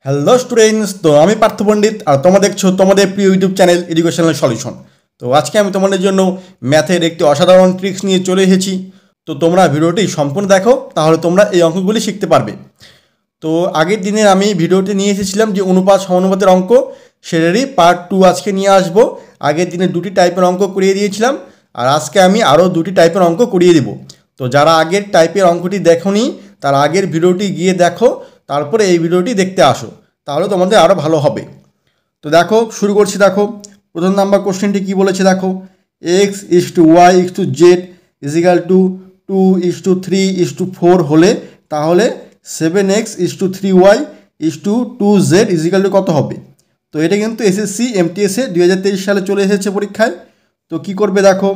Hello students, তো আমি পার্থ পণ্ডিত আর তোমরা দেখছো তোমাদের প্রিয় ইউটিউব চ্যানেল এডুকেশনাল সলিউশন। তো আজকে আমি তোমাদের জন্য ম্যাথের একটি অসাধারণ ট্রিক্স নিয়ে চলে এসেছি। তো তোমরা ভিডিওটি সম্পূর্ণ দেখো, তাহলে তোমরা এই অঙ্কগুলি শিখতে পারবে। তো আগের দিনে আমি ভিডিওটি নিয়ে এসেছিলাম যে অনুপাত সমানুপাতের অঙ্ক, সেটারই পার্ট 2 আজকে নিয়ে আসবো। আগের দিনে দুটি টাইপের অঙ্ক করিয়ে দিয়েছিলাম, আর আজকে আমি আরও দুটি টাইপের অঙ্ক করিয়ে দেব। তো যারা আগের টাইপের অঙ্কটি দেখোনি তার আগের ভিডিওটি গিয়ে দেখো, তারপরে এই ভিডিওটি দেখতে আসো, তাহলে তোমাদের আরও ভালো হবে। তো দেখো শুরু করছি। দেখো প্রথম নাম্বার কোশ্চেনটি কী বলেছে, দেখো x is to Y is to Z is equal two 2:3:4 হলে তাহলে 7x is to 3y is to 2z is equal two কত হবে। তো এটা কিন্তু এসএসসি এমটিএসে 2023 সালে চলে এসেছে পরীক্ষায়। তো কি করবে দেখো,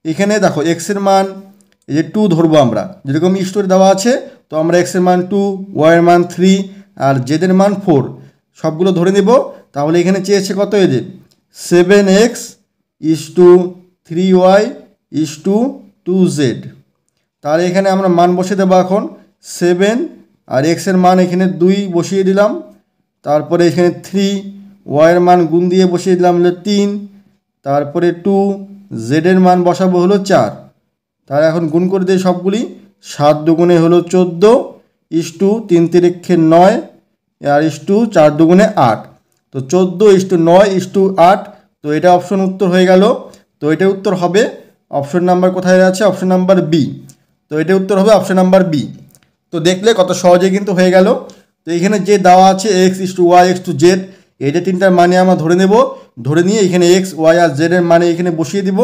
এখানে দেখো এক্সের মান এই যে 2 ধরবো আমরা, যেরকম স্টোরে দেওয়া আছে। তো আমরা এক্সের মান 2, ওয়াইয়ের মান 3 আর জেডের মান 4 সবগুলো ধরে নেব। তাহলে এখানে চেয়েছে কত, এই যে 7x is to 3y is to 2z। তাহলে এখানে আমরা মান বসিয়ে দেবো এখন 7 আর এক্সের মান এখানে 2 বসিয়ে দিলাম। তারপরে এখানে 3, ওয়াইয়ের মান গুণ দিয়ে বসিয়ে দিলাম হলো 3, তারপরে 2, জেডের মান বসাবো হলো 4। তাহলে এখন গুণ করে দিয়ে সবগুলি 7 দুগুণে হলো 14 is to 3 9 R is to 4 দুগুণে 8। তো 14 ইস টু 9 ইস টু 8। তো এটা অপশন উত্তর হয়ে গেল। তো এটা উত্তর হবে অপশন নাম্বার কোথায় আছে, অপশন নাম্বার বি। তো এটা উত্তর হবে অপশন নাম্বার বি। তো দেখলে কত সহজে কিন্তু হয়ে গেল। তো এখানে যে দেওয়া আছে X is to Y X to Z, এইটা তিনটার মানে আমরা ধরে নেব। ধরে নিয়ে এখানে এক্স ওয়াই আর জেডের মানে এখানে বসিয়ে দিব,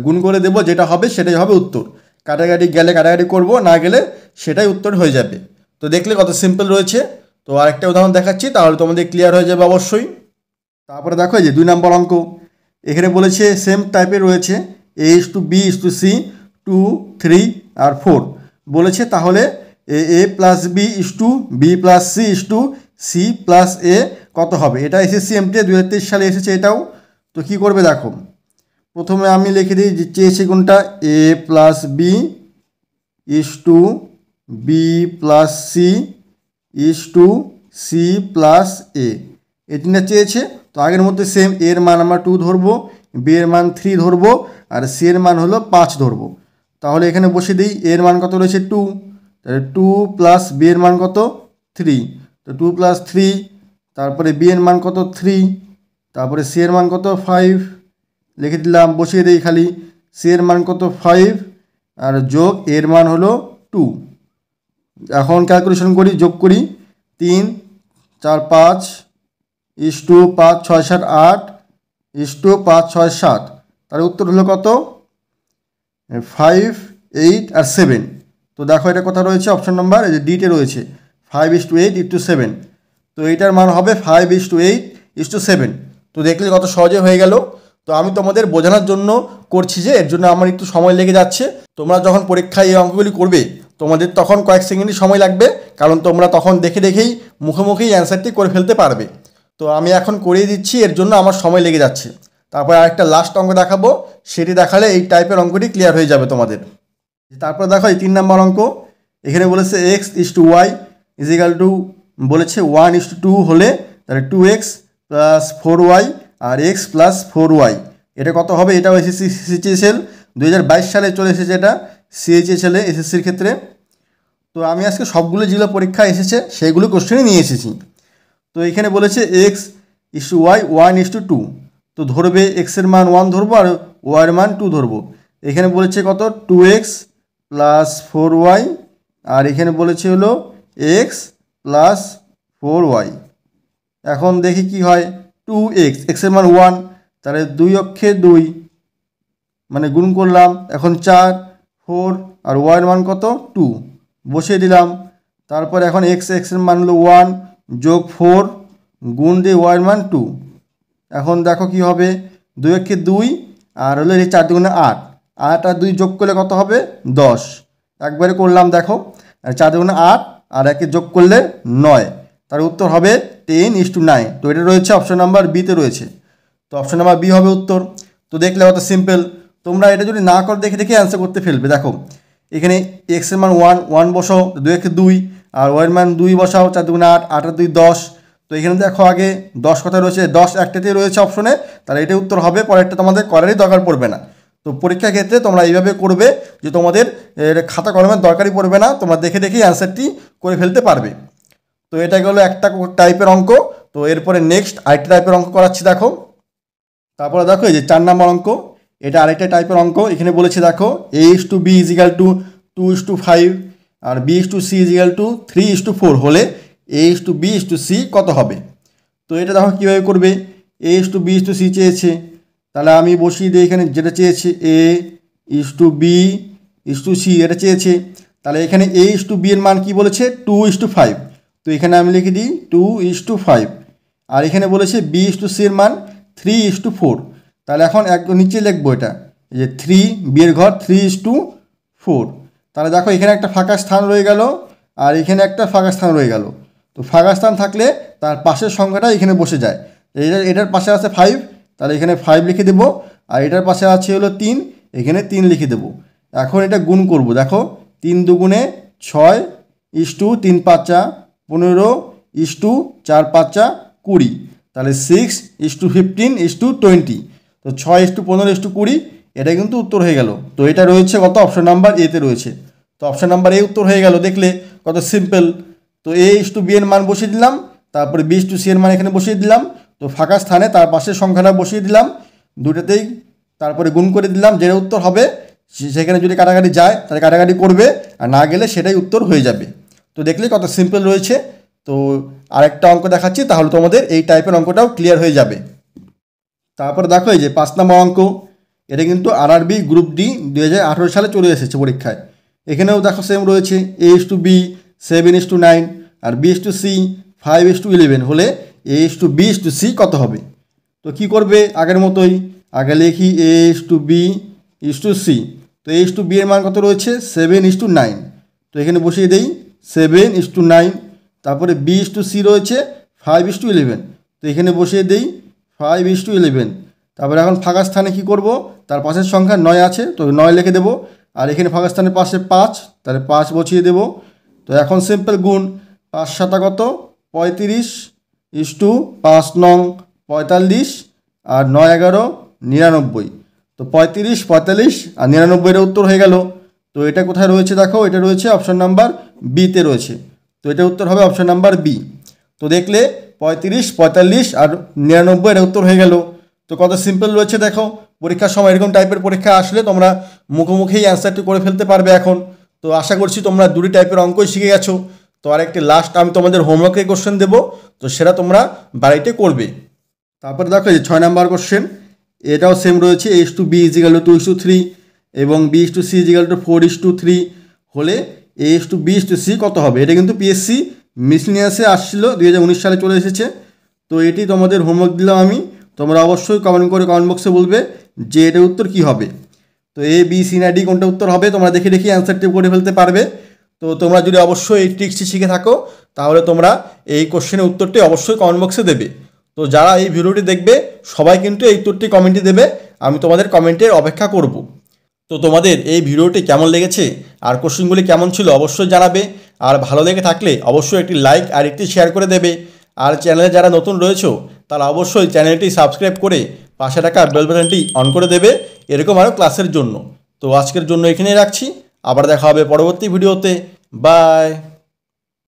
গুণ করে দেব, যেটা হবে সেটাই হবে উত্তর। কাটাকাটি গেলে কাটাকাটি করব, না গেলে সেটাই উত্তর হয়ে যাবে। তো দেখলে কত সিম্পল রয়েছে। তো আরেকটা উদাহরণ দেখাচ্ছি, তাহলে তোমাদের ক্লিয়ার হয়ে যাবে অবশ্যই। তারপরে দেখো এই যে 2 নম্বর অঙ্ক, এখানে বলেছে সেম টাইপের রয়েছে A is to B is to C 2, 3 আর 4 বলেছে। তাহলে A plus B is to B plus C is to C plus A কত হবে। এটা এসএসসি এমটিএ 2023 সালে এসেছে এটাও। তো কী করবে দেখো, প্রথমে আমি লিখে দিই যে চেয়েছি কোনটা, A plus B is to B plus C is to C plus A, এই তিনটা চেয়েছে। তো আগের মধ্যে সেম, এর মান আমরা 2 ধরবো, বি এর মান 3 ধরবো আর সি এর মান হলো 5 ধরবো। তাহলে এখানে বসে দিই, এর মান কত রয়েছে 2, তাহলে 2 প্লাস বি এর মান কত 3, তো 2 প্লাস 3, তারপরে বি এর মান কত 3, তারপরে সি এর মান কত 5 লিখে দিলাম, বসিয়ে দিই খালি। সি এর মান কত 5 আর যোগ এর মান হলো 2। এখন ক্যালকুলেশন করি, যোগ করি, 3 4 5 ইস টু 5 6 7 8 ইস টু 5 6 7। তার উত্তর হলো কত 5 8 আর 7। তো দেখো এটা কোথা রয়েছে, অপশন নাম্বার এই যে ডিতে রয়েছে 5:8 ইস টু 7। তো এইটার মান হবে 5:8 ইস টু 7। তো দেখলে কত সহজে হয়ে গেল। তো আমি তোমাদের বোঝানোর জন্য করছি, যে এর জন্য আমার একটু সময় লেগে যাচ্ছে। তোমরা যখন পরীক্ষায় এই অঙ্কগুলি করবে তোমাদের তখন কয়েক সেকেন্ডই সময় লাগবে, কারণ তোমরা তখন দেখে দেখেই মুখোমুখি অ্যান্সারটি করে ফেলতে পারবে। তো আমি এখন করিয়ে দিচ্ছি, এর জন্য আমার সময় লেগে যাচ্ছে। তারপর আরেকটা লাস্ট অঙ্ক দেখাবো, সেটি দেখালে এই টাইপের অঙ্কটি ক্লিয়ার হয়ে যাবে তোমাদের। তারপর দেখো এই 3 নম্বর অঙ্ক, এখানে বলেছে x is to Y is equal two, বলেছে 1:2 হলে তাহলে 2x প্লাস 4y আর এক্স প্লাস 4y, এটা কত হবে। এটাও এসএসসি সিএইচএসএল 2022 সালে চলে এসেছে, এটা সিএইচএসএল এসএসসির ক্ষেত্রে। তো আমি আজকে সবগুলো যেগুলো পরীক্ষা এসেছে সেগুলো কোশ্চেনই নিয়ে এসেছি। তো এখানে বলেছে এক্স ইস টু ওয়াই 1:2, তো ধরবে এক্সের মান 1 ধরবো আর ওয়াইয়ের মান 2 ধরবো। এখানে বলেছে কত 2x প্লাস 4y আর এখানে বলেছে হলো এক্স প্লাস 4y। এখন দেখি কি হয়, 2x, এক্সের মান 1, তাহলে 2 অক্ষে 2 মানে গুণ করলাম, এখন 4 4 আর ওয়াইয়ের মান কত 2 বসিয়ে দিলাম। তারপর এখন এক্সের মান হলো 1 যোগ 4 গুণ দিয়ে ওয়াইয়ের মান 2। এখন দেখো কি হবে, 2 অক্ষে 2 আর হলো এই 4 দুগুণে 8, 8 আর 2 যোগ করলে কত হবে 10। একবারে করলাম দেখো, 4 দুগুণে 8 আর 1 যোগ করলে 9, তার উত্তর হবে 10:9। তো এটা রয়েছে অপশন নাম্বার বিতে রয়েছে। তো অপশন নাম্বার বি হবে উত্তর। তো দেখলে কত সিম্পল। তোমরা এটা যদি না করো দেখে দেখে অ্যান্সার করতে ফেলবে। দেখো এখানে এক্সের মান 1 বসাও, 2 একে 2 আর ওয়াইয়ের মান 2 বসাও, 4 দুগুণে 8, 8 আর 2 10, তো এখানে দেখো আগে 10 কথা রয়েছে, 10 একটাতেই রয়েছে অপশনে, তাহলে এটাই উত্তর হবে, পরেরটা তোমাদের করারই দরকার পড়বে না। তো পরীক্ষার ক্ষেত্রে তোমরা এইভাবে করবে যে তোমাদের খাতা কলমের দরকারই পড়বে না, তোমরা দেখে দেখেই অ্যান্সারটি করে ফেলতে পারবে। তো এটা গেলো একটা টাইপের অঙ্ক। তো এরপরে নেক্সট আরেকটা টাইপের অঙ্ক করাচ্ছি দেখো। তারপরে দেখো এই যে 4 নম্বর অঙ্ক, এটা আরেকটা টাইপের অঙ্ক। এখানে বলেছে দেখো A/B = 2:5 আর B/C = 3:4 হলে A/B/C কত হবে? তো এটা দেখো কীভাবে করবে। A/B/C চেয়েছে, তাহলে আমি বসিয়ে দিই এখানে যেটা চেয়েছে A/B/C এটা চেয়েছে, তাহলে এখানে A/B এর মান কি বলেছে 2:5, তো এখানে আমি লিখে দিই 2:5, আর এখানে বলেছে B/C এর মান 3:4, তাহলে এখন একদম নিচে লিখবো এটা এই যে 3 বিয়ের ঘর 3:4, তাহলে দেখো এখানে একটা ফাঁকা স্থান রয়ে গেল আর এখানে একটা ফাঁকা স্থান রয়ে গেল। তো ফাঁকা স্থান থাকলে তার পাশের সংখ্যাটা এখানে বসে যায়। এটার পাশে আছে 5, তাহলে এখানে 5 লিখে দেবো, আর এটার পাশে আছে হলো 3, এখানে 3 লিখে দেবো। এখন এটা গুণ করব, দেখো 3 দুগুণে 6 * 3 5 15 * 4 5 20, তাহলে 6:15:20, তো 6:15:20 এটা কিন্তু উত্তর হয়ে গেল। তো এটা রয়েছে কত অপশন নাম্বার এতে রয়েছে। তো অপশন নাম্বার এ উত্তর হয়ে গেল, দেখলে কত সিম্পল। তো A/B এর মান বসিয়ে দিলাম, তারপরে B/C এর মান এখানে বসিয়ে দিলাম, তো ফাঁকা স্থানে তার পাশের সংখ্যাটা বসিয়ে দিলাম দুটোতেই, তারপরে গুণ করে দিলাম, যেটা উত্তর হবে সেখানে যদি কাটাকাটি যায় তাহলে কাটাকাটি করবে, আর না গেলে সেটাই উত্তর হয়ে যাবে। তো দেখলে কত সিম্পল রয়েছে। তো আরেকটা অঙ্ক দেখাচ্ছি, তাহলে তোমাদের এই টাইপের অঙ্কটাও ক্লিয়ার হয়ে যাবে। তারপরে দেখো এই যে 5 নম্বর অঙ্ক, এটা কিন্তু RRB গ্রুপ ডি 2018 সালে চলে এসেছে পরীক্ষায়। এখানেও দেখো সেম রয়েছে A/B 7:9 আর B/C 5:11 হলে A/B/C কত হবে? তো কি করবে আগের মতোই, আগে লিখি A/B/C, তো A/B এর মান কত রয়েছে 7:9, তো এখানে বসিয়ে দেই 7:9, তারপরে B/C রয়েছে 5:11, তো এখানে বসিয়ে দেই 5:11, তারপরে এখন ফাঁকা স্থানে কি করব, তার পাশের সংখ্যা 9 আছে, তো 9 লিখে দেবো, আর এখানে ফাঁকা স্থানের পাশে 5, তাহলে 5 বসিয়ে দেবো। তো এখন সিম্পল গুণ, 5 7 কত 35 * 5 নং 45 আর 9 11 99, তো 35 45 আর 99 এর উত্তর হয়ে গেল। তো এটা কোথায় রয়েছে দেখো, এটা রয়েছে অপশন নাম্বার বিতে রয়েছে, তো এটা উত্তর হবে অপশন নাম্বার বি। তো দেখলে 35 45 আর 99 এর উত্তর হয়ে গেল। তো কত সিম্পল রয়েছে দেখো। পরীক্ষার সময় এরকম টাইপের পরীক্ষা আসলে তোমরা মুখোমুখিই অ্যান্সারটি করে ফেলতে পারবে এখন। তো আশা করছি তোমরা দুটি টাইপের অঙ্কই শিখে গেছো। তো আরেকটি লাস্ট আমি তোমাদের হোমওয়ার্কের কোশ্চেন দেবো, তো সেটা তোমরা বাড়িতে করবে। তারপরে দেখো এই 6 নাম্বার কোশ্চেন, এটাও সেম রয়েছে A/B = 2:3 এবং B/C = 4:3 হলে A/B/C কত হবে? এটা কিন্তু PSC মিসলিনিয়াসে আসছিল, 2019 সালে চলে এসেছে। তো এটি তোমাদের হোমওয়ার্ক দিলাম আমি, তোমরা অবশ্যই কমেন্ট বক্সে বলবে যে এটার উত্তর কী হবে। তো A, B, C না D কোনটা উত্তর হবে তোমরা দেখে দেখে অ্যান্সারটি করে ফেলতে পারবে। তো তোমরা যদি অবশ্যই এই ট্রিক্সটি শিখে থাকো তাহলে তোমরা এই কোশ্চেনের উত্তরটি অবশ্যই কমেন্ট বক্সে দেবে। তো যারা এই ভিডিওটি দেখবে সবাই কিন্তু এই উত্তরটি কমেন্টে দেবে, আমি তোমাদের কমেন্টের অপেক্ষা করব। তো তোমাদের এই ভিডিওটি কেমন লেগেছে আর কোশ্চেনগুলি কেমন ছিল অবশ্যই জানাবে, আর ভালো লেগে থাকলে অবশ্যই একটি লাইক আর একটি শেয়ার করে দেবে। আর চ্যানেলে যারা নতুন রয়েছো তারা অবশ্যই চ্যানেলটি সাবস্ক্রাইব করে পাশে থাকা বেল বাটনটি অন করে দেবে এরকম আরও ক্লাসের জন্য। তো আজকের জন্য এখানেই রাখছি, আবার দেখা হবে পরবর্তী ভিডিওতে। বাই।